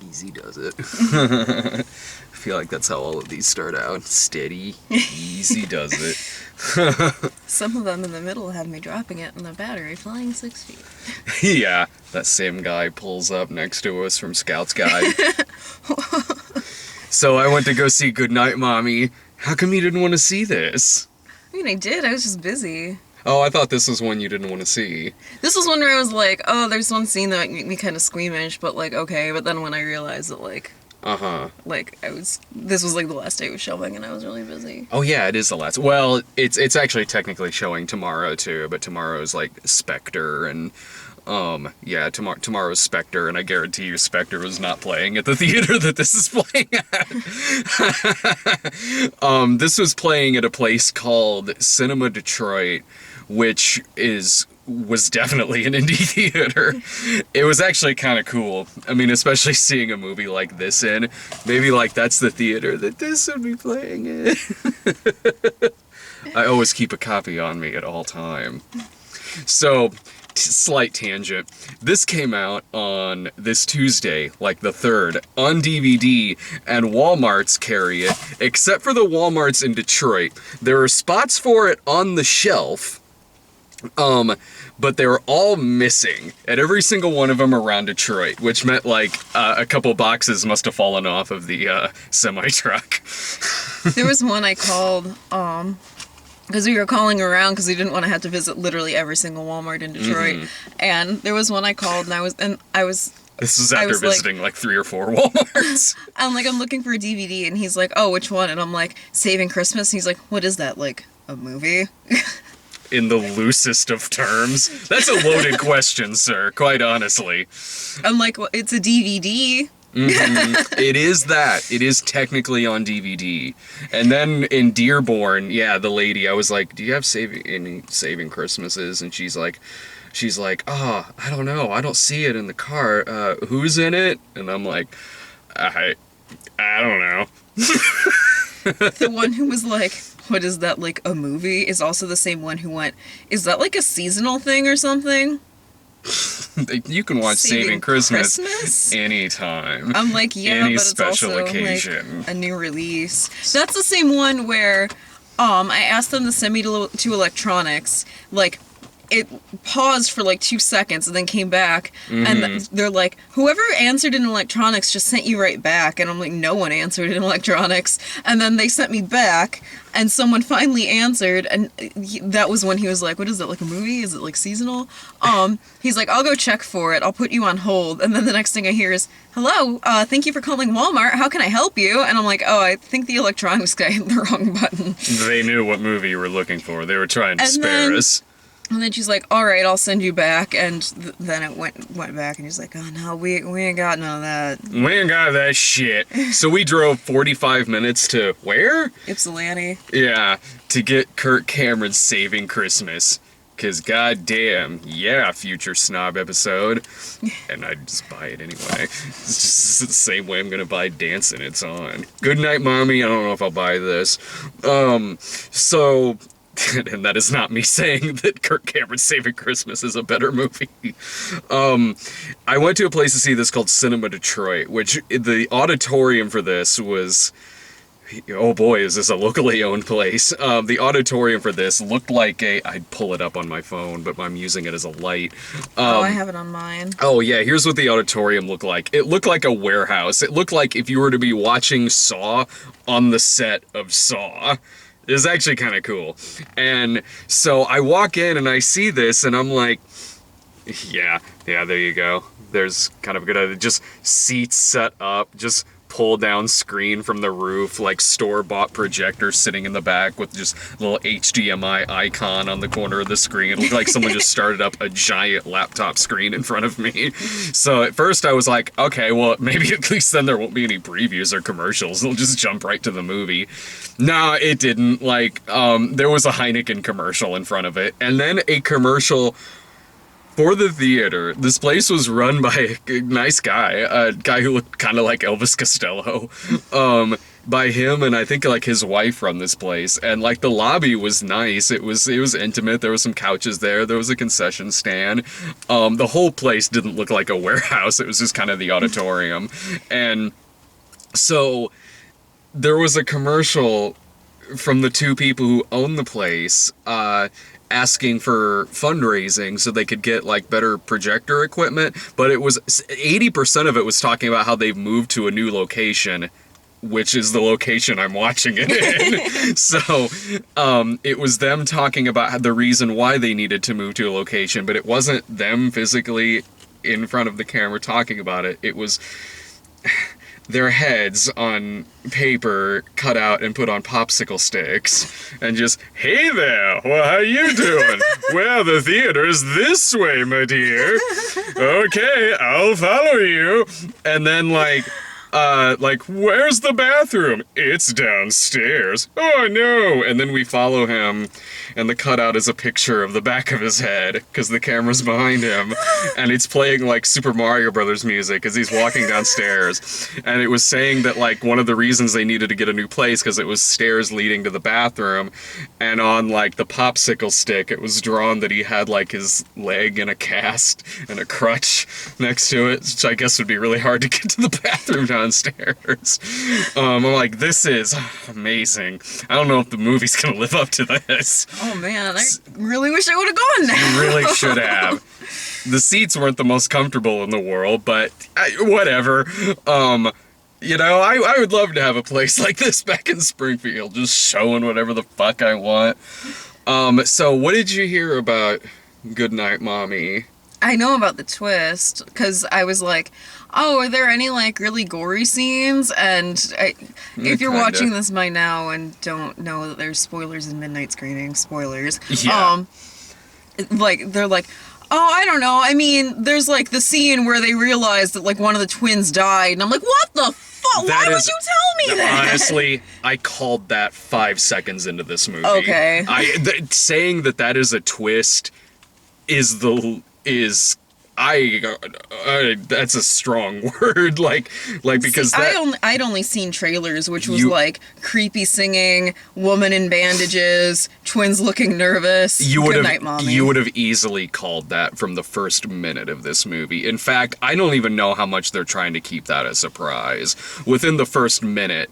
Easy does it. I feel like that's how all of these start out. Steady, easy does it. Some of them in the middle have me dropping it and the battery flying 6 feet. Yeah, that same guy pulls up next to us from Scout's Guide. So I went to go see Goodnight Mommy. How come you didn't want to see this? I mean, I did. I was just busy. Oh, I thought this was one you didn't want to see. This was one where I was like, oh, there's one scene that made me kind of squeamish, but like, okay. But then when I realized that, like, this was like the last day of showing and I was really busy. Oh yeah, it is the last. Well, it's actually technically showing tomorrow too, but tomorrow's like Spectre and yeah, tomorrow's Spectre, and I guarantee you Spectre was not playing at the theater that this is playing at. This was playing at a place called Cinema Detroit, which was definitely an indie theater. It was actually kind of cool. I mean, especially seeing a movie like this in. Maybe like that's the theater that this would be playing in. I always keep a copy on me at all time. So, slight tangent. This came out on this Tuesday, like the 3rd, on DVD, and Walmarts carry it, except for the Walmarts in Detroit. There are spots for it on the shelf, but they were all missing at every single one of them around Detroit, which meant like a couple boxes must have fallen off of the semi-truck. There was one I called, because we were calling around because we didn't want to have to visit literally every single Walmart in Detroit. Mm-hmm. And there was one I called, and I was This was after visiting like 3 or 4 Walmarts. I'm looking for a DVD, and he's like, oh, which one? And I'm like, Saving Christmas. And he's like, what is that, like, a movie? In the loosest of terms. That's a loaded question, sir, quite honestly. I'm like, well, it's a DVD. Mm-hmm. It is that. It is technically on DVD. And then in Dearborn, yeah, the lady, I was like, do you have Saving Christmases? And she's like, oh, I don't know. I don't see it in the car. Who's in it? And I'm like, I don't know. The one who was like, what is that, like, a movie? Is also the same one who went, is that like a seasonal thing or something? You can watch Saving Christmas anytime. I'm like, yeah, any but it's special also occasion. Like a new release. That's the same one where I asked them to send me to electronics. Like, it paused for like 2 seconds and then came back, and they're like, whoever answered in electronics just sent you right back. And I'm like, no one answered in electronics. And then they sent me back, and someone finally answered, and that was when he was like, what is it, like a movie? Is it like seasonal? He's like, I'll go check for it. I'll put you on hold. And then the next thing I hear is, hello, thank you for calling Walmart. How can I help you? And I'm like, oh, I think the electronics guy hit the wrong button. They knew what movie you were looking for. They were trying to spare us. And then she's like, all right, I'll send you back. And then it went back, and he's like, oh, no, we ain't got none of that. We ain't got that shit. So we drove 45 minutes to where? Ypsilanti. Yeah, to get Kirk Cameron's Saving Christmas. Because goddamn, yeah, future snob episode. And I'd just buy it anyway. It's just the same way I'm going to buy Dancing It's On. Goodnight Mommy, I don't know if I'll buy this. So... and that is not me saying that Kirk Cameron's Saving Christmas is a better movie. I went to a place to see this called Cinema Detroit, which the auditorium for this was... Oh boy, is this a locally owned place. The auditorium for this looked like I'd pull it up on my phone, but I'm using it as a light. I have it on mine. Oh yeah, here's what the auditorium looked like. It looked like a warehouse. It looked like if you were to be watching Saw on the set of Saw. It's actually kind of cool. And so I walk in and I see this and I'm like, yeah, there you go. There's kind of a good idea. Just seats set up, just pull down screen from the roof, like store-bought projector sitting in the back with just a little HDMI icon on the corner of the screen. It looked like someone just started up a giant laptop screen in front of me. So at first I was like, okay, well, maybe at least then there won't be any previews or commercials. They'll just jump right to the movie. No, it didn't. Like, there was a Heineken commercial in front of it, and then a commercial For the theater, this place was run by a nice guy, a guy who looked kind of like Elvis Costello. By him and I think like his wife run this place, and like the lobby was nice. It was intimate. There was some couches there. There was a concession stand. The whole place didn't look like a warehouse. It was just kind of the auditorium, and so there was a commercial from the two people who own the place, asking for fundraising so they could get like better projector equipment, but it was 80% of it was talking about how they've moved to a new location, which is the location I'm watching it in. So it was them talking about the reason why they needed to move to a location, but it wasn't them physically in front of the camera talking about it. It was their heads on paper cut out and put on popsicle sticks and just, hey there, well, how you doing? Well, the theater's this way, my dear. Okay, I'll follow you. And then like, where's the bathroom? It's downstairs. Oh, no. And then we follow him, and the cutout is a picture of the back of his head, because the camera's behind him, and it's playing, like, Super Mario Brothers music as he's walking downstairs. And it was saying that, like, one of the reasons they needed to get a new place, because it was stairs leading to the bathroom, and on, like, the popsicle stick, it was drawn that he had, like, his leg in a cast and a crutch next to it, which I guess would be really hard to get to the bathroom downstairs. I'm like, this is amazing. I don't know if the movie's gonna live up to this. Oh man, I really wish I would have gone now. You really should have. The seats weren't the most comfortable in the world, but whatever. You know, I would love to have a place like this back in Springfield, just showing whatever the fuck I want. So what did you hear about Goodnight Mommy? I know about the twist, because I was like, oh, are there any, like, really gory scenes? And if you're watching this by now and don't know that there's spoilers in midnight screening, spoilers, yeah. Like, they're like, oh, I don't know, I mean, there's, like, the scene where they realize that, like, one of the twins died, and I'm like, what the fuck? Why would you tell me that? Honestly, I called that 5 seconds into this movie. Okay. Saying that is a twist that's a strong word, like because I'd only seen trailers, which was like creepy singing, woman in bandages, twins looking nervous. Goodnight Mommy. You would have easily called that from the first minute of this movie. In fact, I don't even know how much they're trying to keep that a surprise. Within the first minute,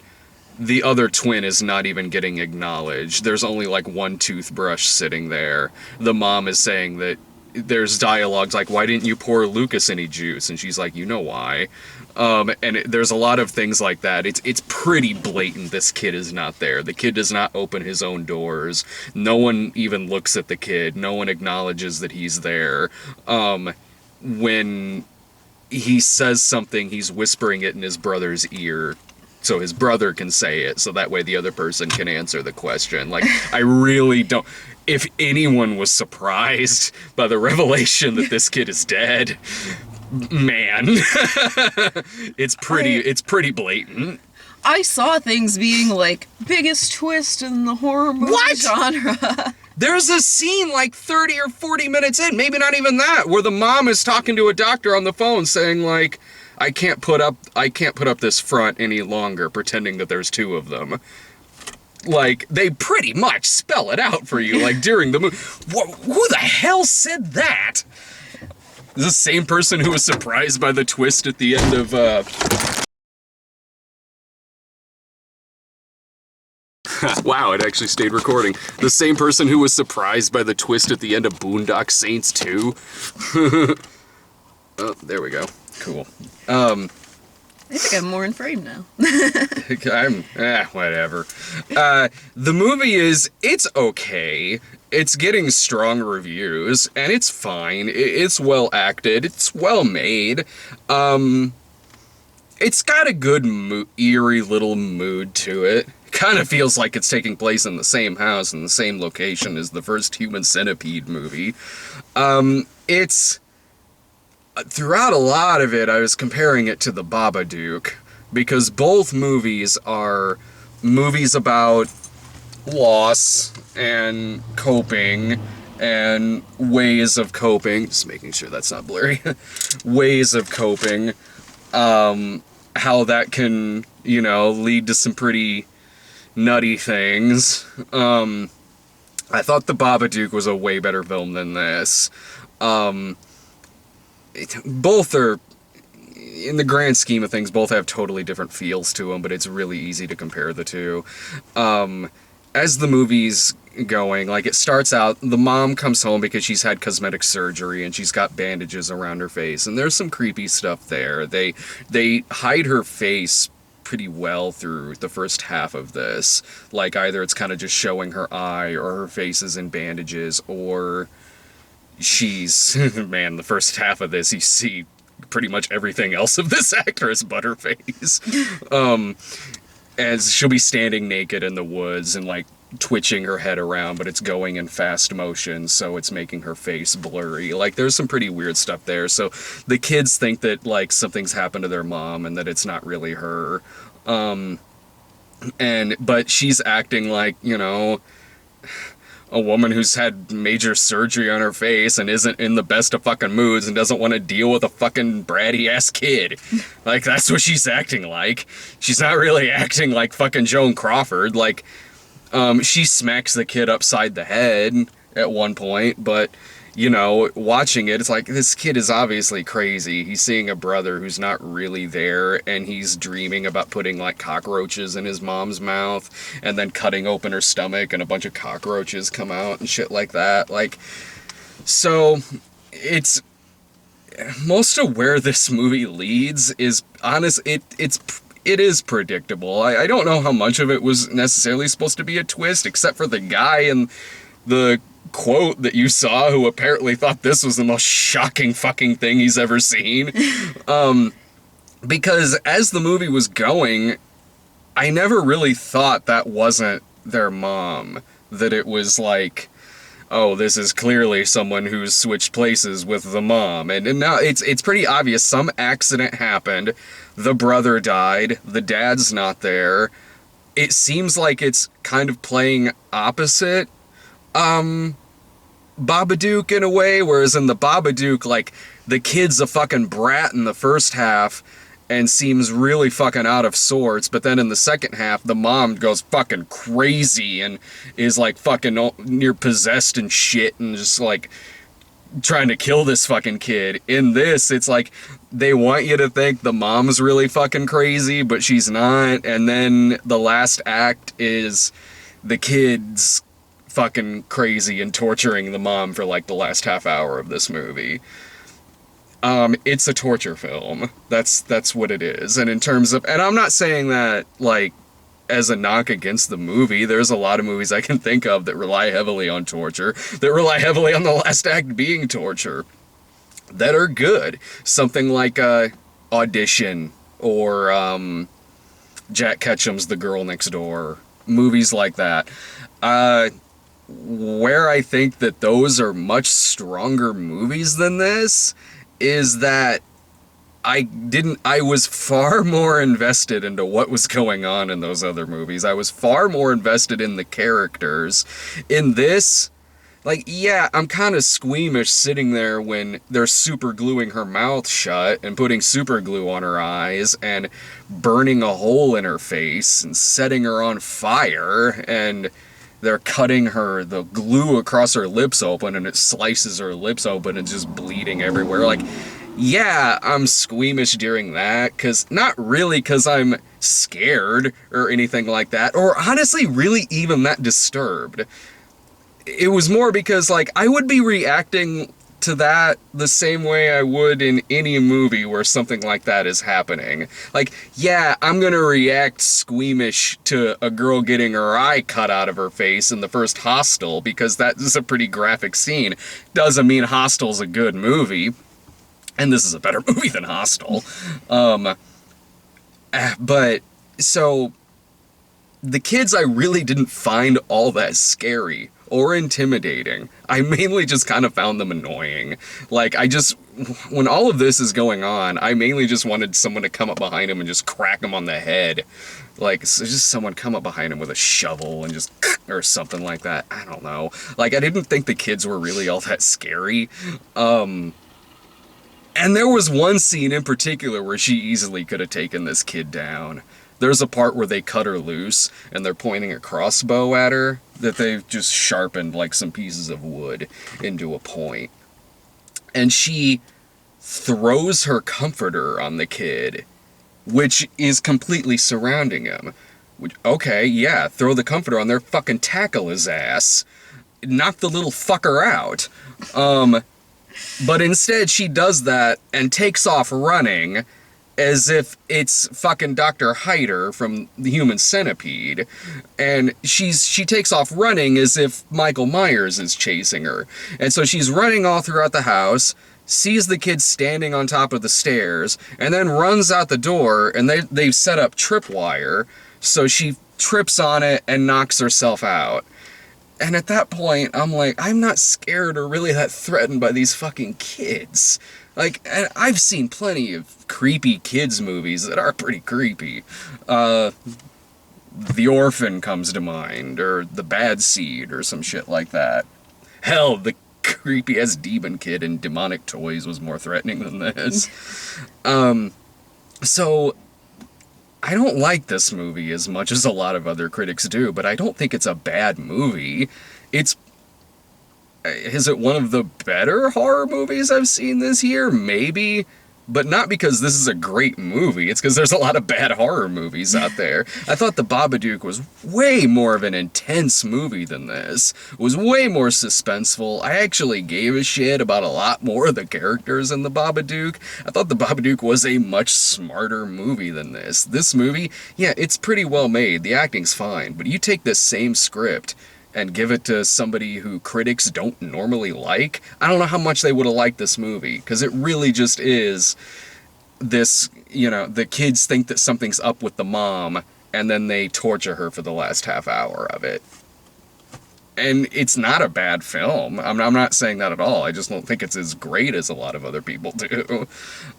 the other twin is not even getting acknowledged. There's only like one toothbrush sitting there. The mom is saying that there's dialogues like, why didn't you pour Lucas any juice? And she's like, you know why. There's a lot of things like that. It's pretty blatant this kid is not there. The kid does not open his own doors. No one even looks at the kid. No one acknowledges that he's there. When he says something, he's whispering it in his brother's ear so his brother can say it, so that way the other person can answer the question. Like, I really don't... If anyone was surprised by the revelation that this kid is dead, man, it's pretty blatant. I saw things being like, biggest twist in the horror movie genre. There's a scene like 30 or 40 minutes in, maybe not even that, where the mom is talking to a doctor on the phone saying like, I can't put up this front any longer, pretending that there's two of them. Like, they pretty much spell it out for you, like, during the movie. Who the hell said that? Is the same person who was surprised by the twist at the end of, Wow, it actually stayed recording. The same person who was surprised by the twist at the end of Boondock Saints 2? Oh, there we go. Cool. I think I'm more in frame now. Whatever. The movie it's okay. It's getting strong reviews, and it's fine. It's well acted. It's well made. It's got a good eerie little mood to it. Kind of feels like it's taking place in the same house in the same location as the first Human Centipede movie. It's... Throughout a lot of it, I was comparing it to The Babadook, because both movies are movies about loss and coping and ways of coping, just making sure that's not blurry, ways of coping, how that can, you know, lead to some pretty nutty things. I thought The Babadook was a way better film than this. Both are, in the grand scheme of things, both have totally different feels to them, but it's really easy to compare the two. As the movie's going, like, it starts out, the mom comes home because she's had cosmetic surgery and she's got bandages around her face, and there's some creepy stuff there. They hide her face pretty well through the first half of this. Like, either it's kind of just showing her eye, or her face is in bandages, or she's man, the first half of this, you see pretty much everything else of this actress but her face. As she'll be standing naked in the woods and, like, twitching her head around, but it's going in fast motion, so it's making her face blurry. Like, there's some pretty weird stuff there. So the kids think that, like, something's happened to their mom and that it's not really her. But she's acting like, you know, a woman who's had major surgery on her face and isn't in the best of fucking moods and doesn't want to deal with a fucking bratty ass kid. Like, that's what she's acting like. She's not really acting like fucking Joan Crawford. Like, she smacks the kid upside the head at one point, but, you know, watching it, it's like, this kid is obviously crazy. He's seeing a brother who's not really there, and he's dreaming about putting, like, cockroaches in his mom's mouth, and then cutting open her stomach, and a bunch of cockroaches come out, and shit like that. Like, so, it's... most of where this movie leads is, it is predictable. I don't know how much of it was necessarily supposed to be a twist, except for the guy in the quote that you saw who apparently thought this was the most shocking fucking thing he's ever seen. Because as the movie was going, I never really thought that wasn't their mom. That it was like, oh, this is clearly someone who's switched places with the mom. And now it's pretty obvious. Some accident happened. The brother died. The dad's not there. It seems like it's kind of playing opposite Babadook in a way, whereas in the Babadook, like, the kid's a fucking brat in the first half and seems really fucking out of sorts, but then in the second half, the mom goes fucking crazy and is, like, fucking near possessed and shit and just, like, trying to kill this fucking kid. In this, it's like, they want you to think the mom's really fucking crazy, but she's not, and then the last act is the kid's fucking crazy and torturing the mom for, like, the last half hour of this movie. It's a torture film. That's what it is. And in terms of, and I'm not saying that, like, as a knock against the movie. There's a lot of movies I can think of that rely heavily on torture, that rely heavily on the last act being torture, that are good. Something like Audition, or Jack Ketchum's The Girl Next Door. Movies like that. Where I think that those are much stronger movies than this is that I was far more invested into what was going on in those other movies. I was far more invested in the characters. In this, like, yeah, I'm kind of squeamish sitting there when they're super gluing her mouth shut and putting super glue on her eyes and burning a hole in her face and setting her on fire, and they're cutting the glue across her lips open, and it slices her lips open and just bleeding everywhere. Like, yeah, I'm squeamish during that, not really because I'm scared or anything like that, or honestly really even that disturbed. It was more because, like, I would be reacting to that the same way I would in any movie where something like that is happening. Like, yeah, I'm gonna react squeamish to a girl getting her eye cut out of her face in the first Hostel, because that is a pretty graphic scene. Doesn't mean Hostel's a good movie. And this is a better movie than Hostel. But, so, the kids I really didn't find all that scary or intimidating. I mainly just kind of found them annoying. Like, when all of this is going on, I mainly just wanted someone to come up behind him and just crack him on the head. Like, so just someone come up behind him with a shovel and just, or something like that. I don't know. Like, I didn't think the kids were really all that scary. And there was one scene in particular where she easily could have taken this kid down. There's a part where they cut her loose, and they're pointing a crossbow at her that they've just sharpened like some pieces of wood into a point. And she throws her comforter on the kid, which is completely surrounding him. Which, okay, yeah, throw the comforter on there, fucking tackle his ass. Knock the little fucker out. But instead she does that and takes off running as if it's fucking Dr. Hyder from the Human Centipede. And she takes off running as if Michael Myers is chasing her. And so she's running all throughout the house, sees the kid standing on top of the stairs, and then runs out the door, and they've set up tripwire, so she trips on it and knocks herself out. And at that point, I'm like, I'm not scared or really that threatened by these fucking kids. Like, and I've seen plenty of creepy kids movies that are pretty creepy. The Orphan comes to mind, or The Bad Seed, or some shit like that. Hell, the creepy-ass demon kid in Demonic Toys was more threatening than this. So, I don't like this movie as much as a lot of other critics do, but I don't think it's a bad movie. Is it one of the better horror movies I've seen this year? Maybe. But not because this is a great movie. It's because there's a lot of bad horror movies out there. I thought The Babadook was way more of an intense movie than this. It was way more suspenseful. I actually gave a shit about a lot more of the characters in The Babadook. I thought The Babadook was a much smarter movie than this. This movie, yeah, it's pretty well made. The acting's fine. But you take this same script and give it to somebody who critics don't normally like, I don't know how much they would have liked this movie, because it really just is this, the kids think that something's up with the mom, and then they torture her for the last half hour of it. And it's not a bad film. I'm not saying that at all. I just don't think it's as great as a lot of other people do.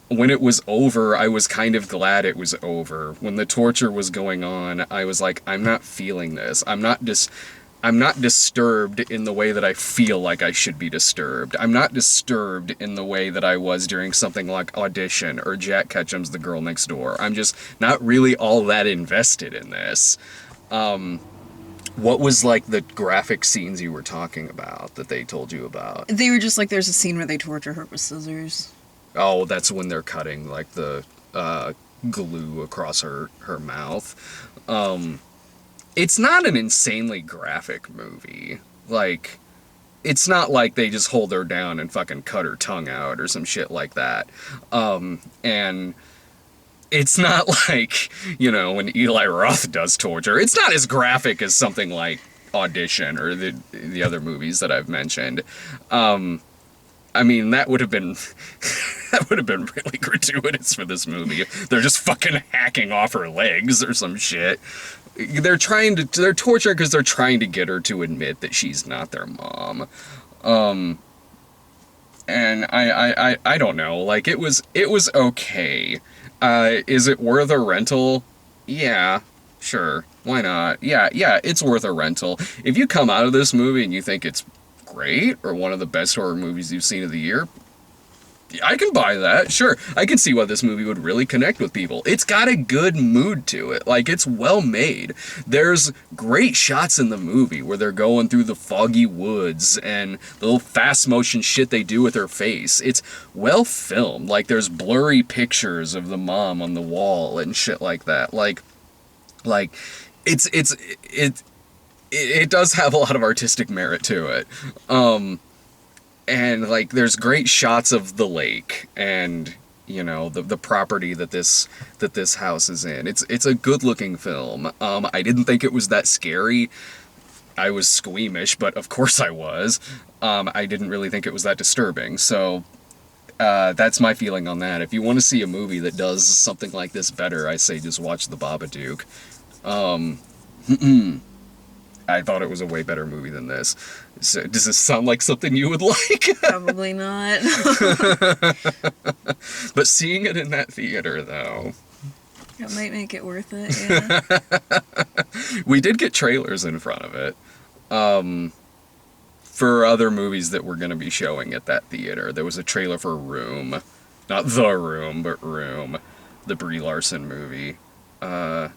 When it was over, I was kind of glad it was over. When the torture was going on, I was like, I'm not feeling this. I'm not disturbed in the way that I feel like I should be disturbed. I'm not disturbed in the way that I was during something like Audition or Jack Ketchum's The Girl Next Door. I'm just not really all that invested in this. What was, like, the graphic scenes you were talking about that they told you about? They were just like, there's a scene where they torture her with scissors. Oh, that's when they're cutting, like, the glue across her mouth. It's not an insanely graphic movie. Like, it's not like they just hold her down and fucking cut her tongue out or some shit like that. And it's not like, when Eli Roth does torture, it's not as graphic as something like Audition or the other movies that I've mentioned. I mean, that would have been really gratuitous for this movie. They're just fucking hacking off her legs or some shit. They're torturing because they're trying to get her to admit that she's not their mom. And I don't know, like, it was okay. Is it worth a rental? Yeah, sure, why not? Yeah, it's worth a rental. If you come out of this movie and you think it's great, or one of the best horror movies you've seen of the year, I can buy that, sure. I can see why this movie would really connect with people. It's got a good mood to it. Like, it's well made. There's great shots in the movie where they're going through the foggy woods and the little fast motion shit they do with her face. It's well filmed. Like, there's blurry pictures of the mom on the wall and shit like that. Like, it does have a lot of artistic merit to it. And, like, there's great shots of the lake and, the property that this house is in. It's a good-looking film. I didn't think it was that scary. I was squeamish, but of course I was. I didn't really think it was that disturbing. So, that's my feeling on that. If you want to see a movie that does something like this better, I say just watch The Babadook. I thought it was a way better movie than this. So, does this sound like something you would like? Probably not. But seeing it in that theater, though. It might make it worth it, yeah. We did get trailers in front of it. For other movies that were going to be showing at that theater. There was a trailer for Room. Not The Room, but Room. The Brie Larson movie. There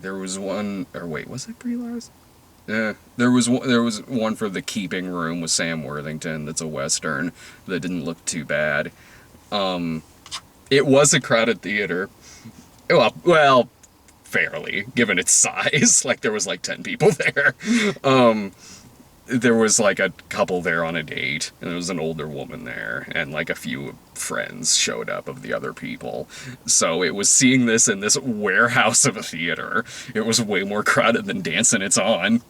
was one... Or wait, was it Brie Larson? Yeah, there was one for The Keeping Room with Sam Worthington that's a Western that didn't look too bad. It was a crowded theater. Well, fairly, given its size. Like, there was like 10 people there. There was like a couple there on a date, and there was an older woman there, and like a few friends showed up of the other people. So it was seeing this in this warehouse of a theater. It was way more crowded than Dancing It's On.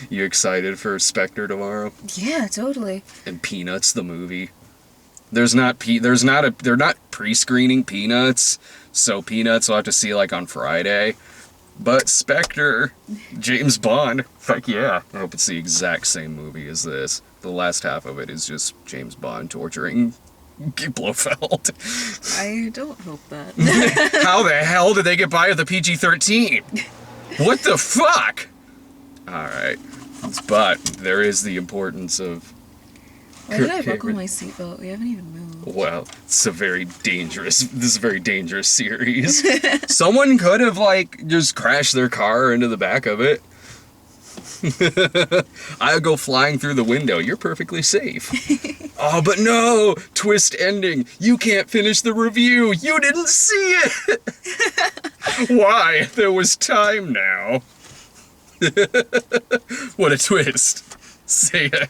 You excited for Spectre tomorrow? Yeah, totally. And Peanuts the movie. They're not pre-screening Peanuts, so Peanuts we'll have to see like on Friday. But Spectre, James Bond, heck yeah. I hope it's the exact same movie as this. The last half of it is just James Bond torturing Blofeld. I don't hope that. How the hell did they get by with the PG-13? What the fuck? Alright. But there is the importance of... Why did I buckle my seatbelt? We haven't even moved. Well, this is a very dangerous series. Someone could have, like, just crashed their car into the back of it. I'll go flying through the window. You're perfectly safe. Oh, but no! Twist ending. You can't finish the review. You didn't see it! Why? There was time now. What a twist. Say it.